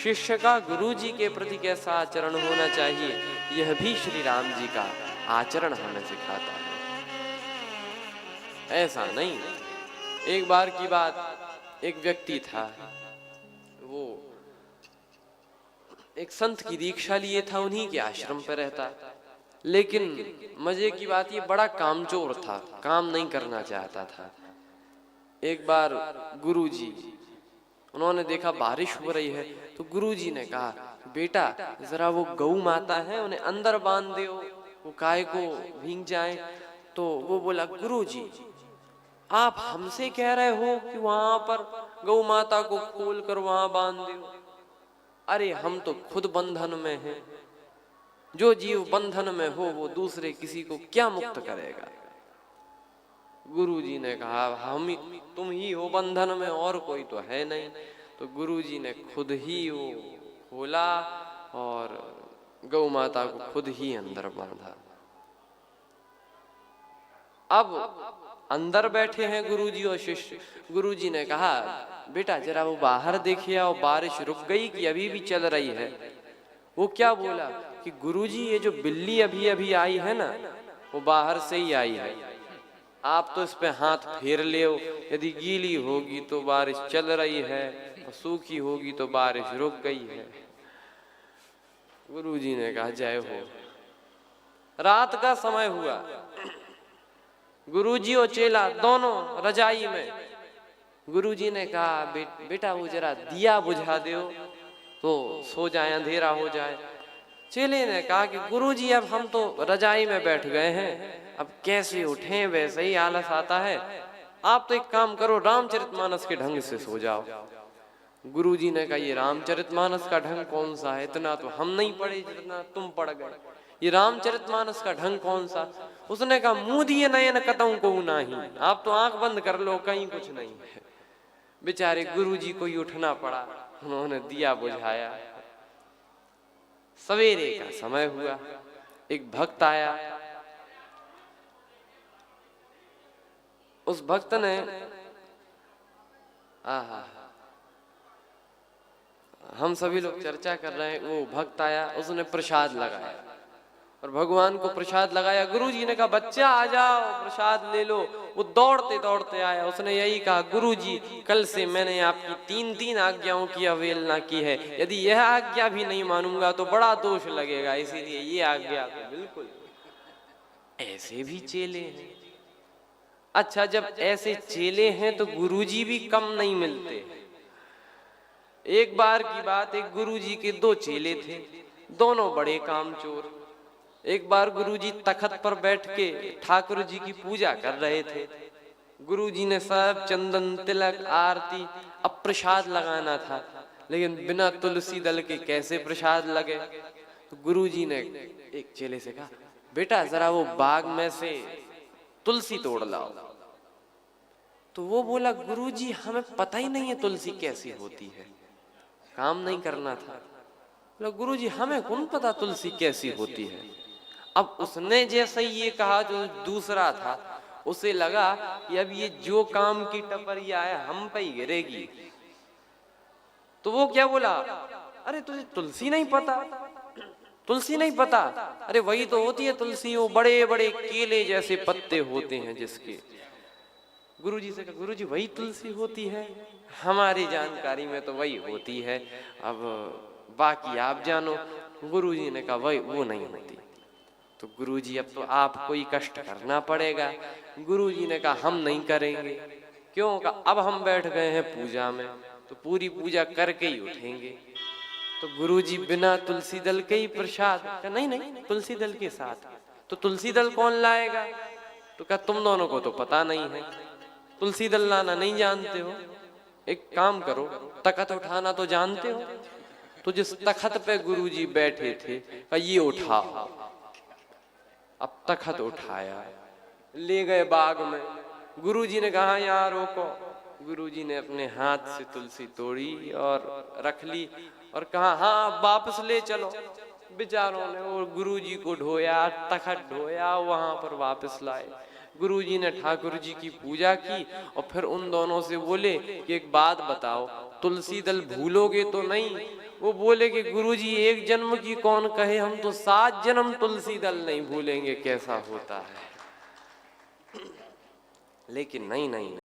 शिष्य का गुरु जी के प्रति कैसा आचरण होना चाहिए, यह भी श्री राम जी का आचरण हमें सिखाता है। ऐसा नहीं, एक बार की बात, एक व्यक्ति था, वो एक संत की दीक्षा लिए था, उन्हीं के आश्रम पर रहता, लेकिन मजे की बात ये बड़ा कामचोर था, काम नहीं करना चाहता था। एक बार गुरुजी, उन्होंने देखा बारिश हो रही है, तो गुरुजी ने कहा, बेटा जरा वो गौ माता है उन्हें अंदर बांध दो, वो काय को भीग जाए। तो वो बोला, गुरुजी आप हमसे कह रहे हो कि वहां पर गौ माता को खोल कर वहां बांध दो? अरे हम तो खुद बंधन में हैं, जो जीव बंधन में हो वो दूसरे किसी को क्या मुक्त करेगा। गुरुजी ने कहा, तुम ही हो बंधन में, और कोई तो है नहीं। तो गुरुजी ने खुद ही वो खोला और गौ माता को खुद ही अंदर बांधा। अब अंदर बैठे हैं गुरुजी और शिष्य। गुरुजी ने कहा, बेटा जरा वो बाहर देखिए, और बारिश रुक गई कि अभी भी चल रही है? वो क्या बोला कि गुरुजी ये जो बिल्ली अभी अभी आई है ना, वो बाहर से ही आई है, आप तो इस पे हाथ फेर ले, यदि गीली होगी तो बारिश चल रही है, और सूखी होगी तो बारिश रुक गई है। गुरुजी ने कहा, जय हो। रात का समय हुआ, गुरुजी और चेला दोनों रजाई में। गुरुजी ने कहा, बेटा वो जरा दिया बुझा दो तो सो जाए, अंधेरा हो जाए। चेले ने कहा कि गुरुजी अब हम तो रजाई में बैठ गए हैं, अब कैसे उठें, वैसे ही आलस आता है, आप तो एक काम करो, रामचरितमानस के ढंग से सो जाओ। गुरुजी ने कहा, ये रामचरितमानस का ढंग कौन सा है, इतना तो हम नहीं पढ़े जितना तुम पढ़ गए, ये रामचरितमानस का ढंग कौन सा? उसने कहा, मुंह दिए नयन कतऊ को नहीं, आप तो आंख बंद कर लो, कहीं कुछ नहीं है। बेचारे गुरुजी को ही उठना पड़ा, उन्होंने दिया बुझाया। सवेरे का समय हुआ, एक भक्त आया। उस भक्त ने हम सभी लोग चर्चा कर रहे हैं, वो भक्त आया, उसने प्रसाद लगाया और भगवान को प्रसाद लगाया। गुरुजी ने कहा, बच्चा आ जाओ प्रसाद ले लो। वो दौड़ते दौड़ते आया, उसने यही कहा, गुरुजी कल से मैंने आपकी 3 आज्ञाओं की अवहेलना की है, यदि यह आज्ञा भी नहीं मानूंगा तो बड़ा दोष लगेगा, इसीलिए ये आज्ञा तो बिल्कुल। ऐसे भी चेले हैं। अच्छा, जब ऐसे चेले हैं तो गुरुजी भी कम नहीं मिलते। एक बार की बात, एक गुरुजी के 2 चेले थे, दोनों बड़े कामचोर। एक बार गुरुजी तखत पर बैठ के ठाकुर जी की पूजा कर रहे थे। गुरुजी ने सब चंदन तिलक आरती, अब प्रसाद लगाना था, लेकिन बिना तुलसी दल के कैसे प्रसाद लगे। तो गुरुजी ने एक चेले से कहा, बेटा जरा वो बाग में से तुलसी तोड़ लाओ। तो वो बोला, गुरुजी हमें पता ही नहीं है तुलसी कैसी होती है, काम नहीं करना था। बोला, गुरुजी हमें कौन पता तुलसी कैसी होती है। अब उसने जैसे ये कहा, जो दूसरा था उसे लगा कि अब ये जो काम की टपरिया है हम पे ही गिरेगी। तो वो क्या बोला, अरे तुझे तुलसी नहीं पता, तुलसी नहीं पता? अरे वही तो होती है तुलसी, वो बड़े बड़े केले जैसे पत्ते होते हैं जिसके। गुरुजी से कहा, गुरुजी वही तुलसी होती है, हमारी जानकारी में तो वही होती है, अब बाकी आप जानो। गुरुजी ने कहा, वही वो नहीं होती। तो गुरुजी, अब तो आपको ही कष्ट करना पड़ेगा। गुरुजी ने कहा, हम नहीं करेंगे। क्यों? कहा, अब हम बैठ गए हैं पूजा में, तो पूरी पूजा करके ही उठेंगे। तो गुरुजी बिना तुलसी दल के ही प्रसाद? कहा, नहीं नहीं, तुलसी दल के साथ। तो तुलसी दल कौन लाएगा? तो कहा, तुम दोनों को तो पता नहीं है, तुलसी दल लाना नहीं जानते हो। एक काम करो, तखत उठाना तो जानते हो। तो जिस तखत पे गुरुजी बैठे थे, कहा, ये उठाओ। अब तखत उठाया, ले गए बाग में। गुरुजी ने कहा, यहाँ रोको। गुरुजी ने अपने हाथ से तुलसी तोड़ी और रख ली और कहा, हाँ वापस ले चलो। बेचारों ने और गुरुजी को ढोया, तखत ढोया, वहां पर वापस लाए। गुरुजी ने ठाकुर जी की पूजा की और फिर उन दोनों से बोले कि एक बात बताओ, तुलसी दल भूलोगे तो नहीं? वो बोले कि गुरुजी एक जन्म की कौन कहे, हम तो 7 जन्म तुलसी दल नहीं भूलेंगे कैसा होता है। लेकिन नहीं नहीं,